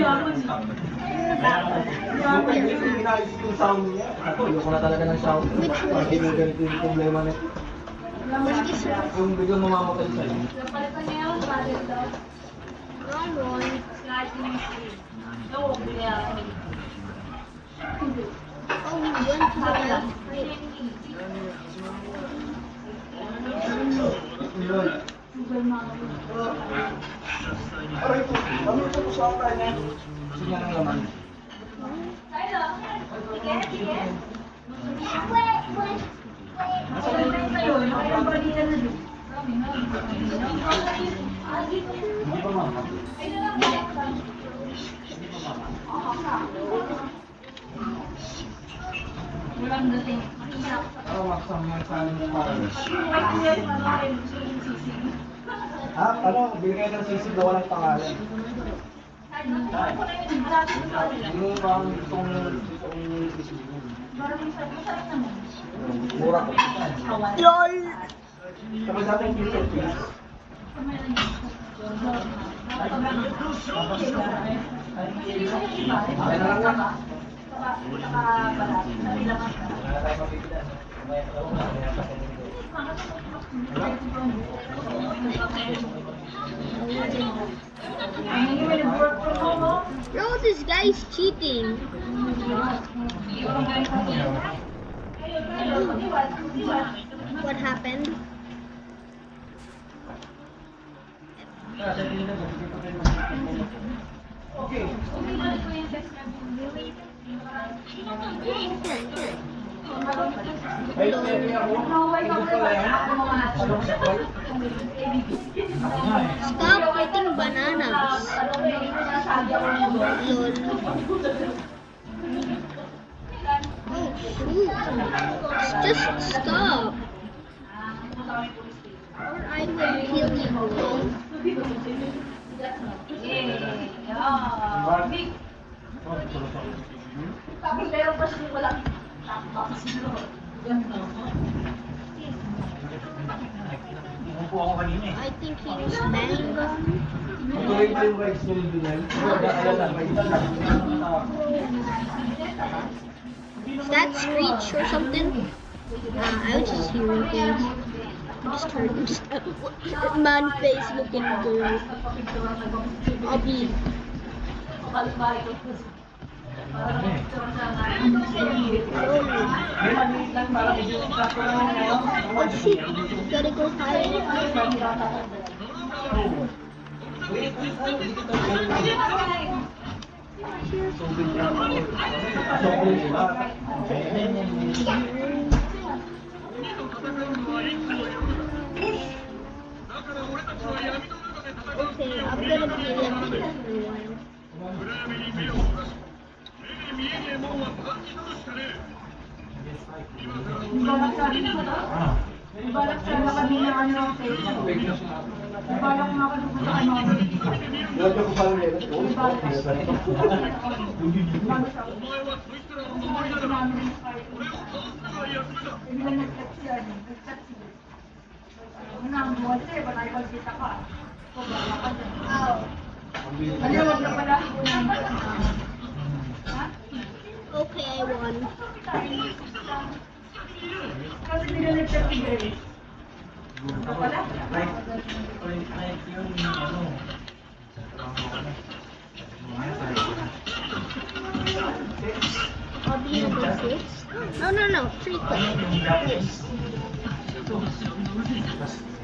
Yung sound niya. Ako, yung na talaga ng sound. Hindi yung ganito yung problema niya. Yung biglang mamamatay sa'yo. Wrong one. Oh, we went to the left. Aray po, ano ito sa akin niya? Sige nga ng laman. Hindi pa mama. Walang dating. Maksang ng saling ng ano, bigay ng sisig na walang pangalan. Yung bang itong sisig mo? Mura ko. LOL! Kapag sa ating future please. Ay na lang na. No, this guy's cheating. What happened? Okay. Ay, Stop eating bananas. LOL. Oh shoot. Just stop. Or I will kill you. Tapos meron pa siya walang Umupo ako kanina eh. I think he was mango. Tuloy pa yung rights nyo din yan. Is that Screech or something? I was just hearing things. I just heard man face looking girl. Abby. Oh shit, gotta go higher. Okay, I'm gonna be left here for a while. balak sana kami na ano ang Facebook. Balak na ako dito sa ano. Lalo ko pa rin. Okay, I won. Kasi nilalagyan si Grace. I'll be number 6. No, 3 clips.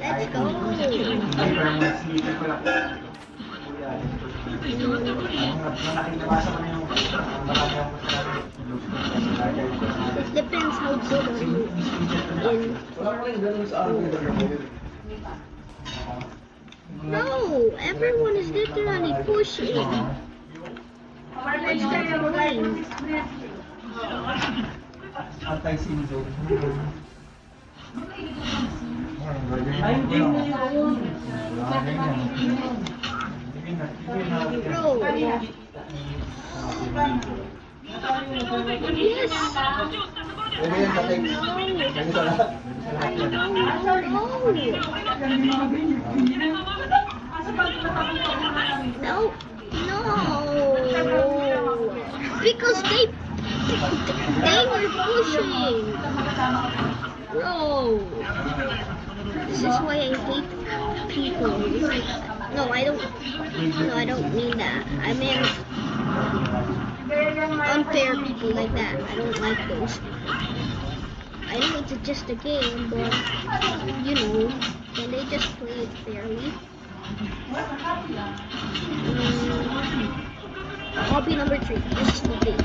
Let's go. It depends how good are you in. No, everyone is literally pushing. Let's try to win. Bro. Yes. No. No. Because they were pushing. Bro. This is why I hate people. No, I don't mean that. I mean unfair people like that. I don't like those. I know it's just a game, but you know, can they just play it fairly? Hobby number 3. This is the big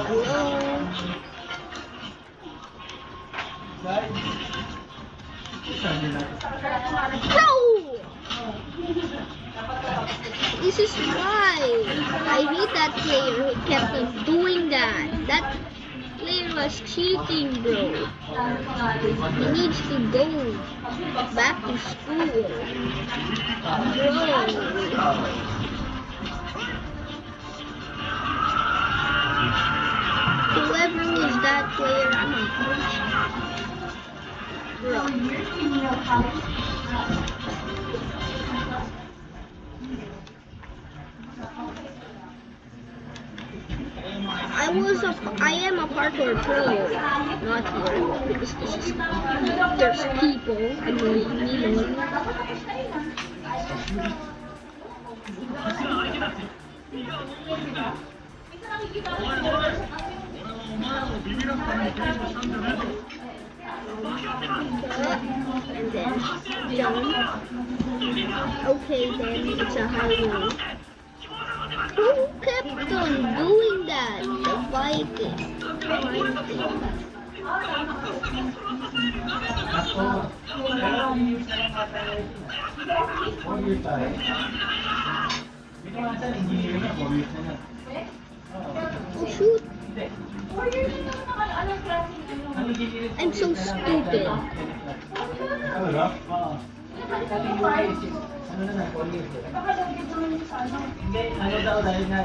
Hello. Bro! This is why I hate that player who kept on doing that. That player was cheating, bro. He needs to go back to school. Bro. Whoever was that player, I'm not bro. I am a parkour pro, not here, because there's people annoying me. And then jump. Okay, then it's a highway. Who kept on doing that? The Viking. Oh shoot. I'm so stupid. Ano daw dahil na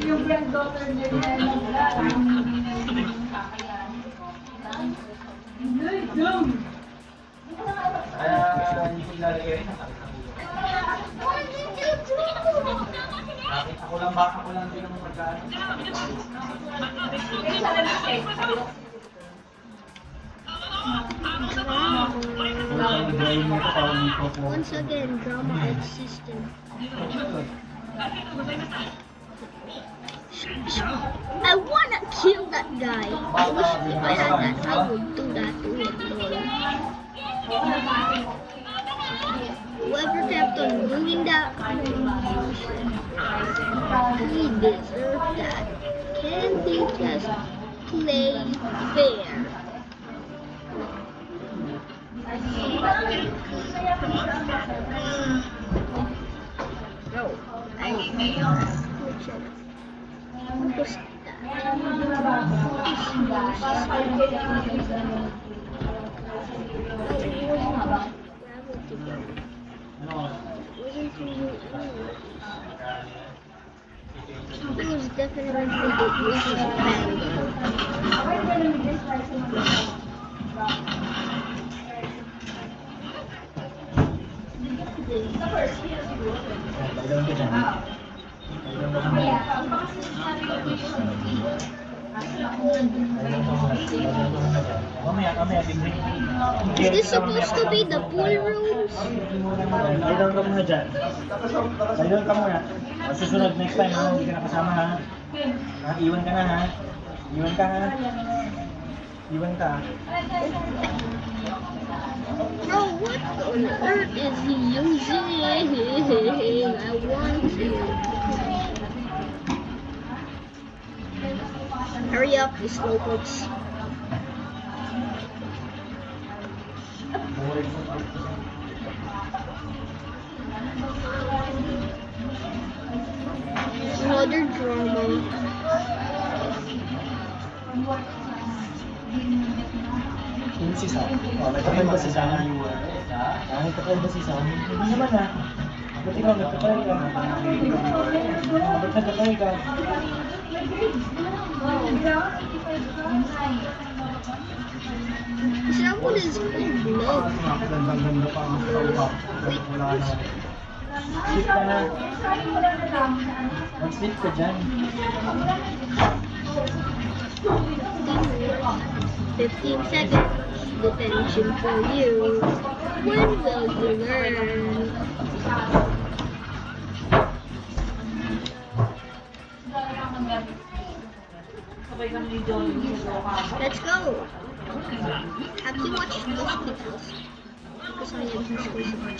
yung granddaughter niya ako lang din ang magkano. Once again, drama and system. I wanna kill that guy. I wish if I had that, I would do that to him. Whoever kept on doing that, he deserved that. Can't he just play fair? No, what's It was definitely the easiest Is this supposed to be the pool rooms? Laylon ka muna dyan. Laylon ka muna. Susunod next time ha, hindi ka nakasama ha. Iwan ka na ha. Iwan ka ha. Iwan ka. Bro, what on earth is he using? I want to. Hurry up, you slowpokes. Another drama. Yung si Sam. Oh, nagkakaroon ba si Sam? Nagkakaroon ba si Sam? Hindi naman ah. Ba't ikaw nagkakaroon ka? Ba't nagkakaroon ka? Is that what is called love? Wait, Sleep ka na. Mag-sleep ka dyan. 15 seconds. Detention for you. When will you learn? Let's go. Have you watched hospitals? Because I am his cousin.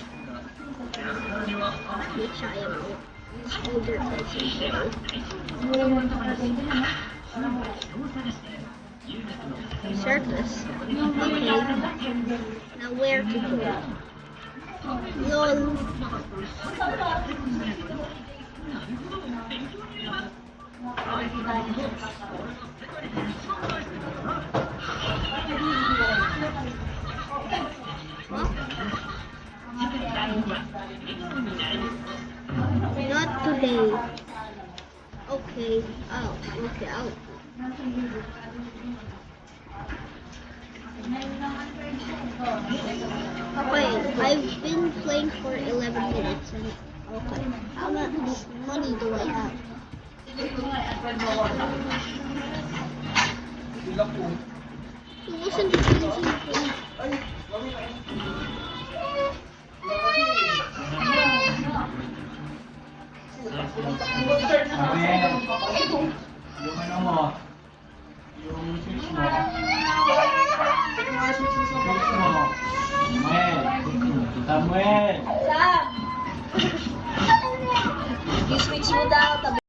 Which I am his older cousin. Circus. Okay. Now where to go? LOL. Not today. Okay. Oh, okay. Out. Okay, I've been playing for 11 minutes and okay. How much money do I have? It wasn't easy. Yung ano mo, yung switch mo. Switch mo. Samuel. Samuel.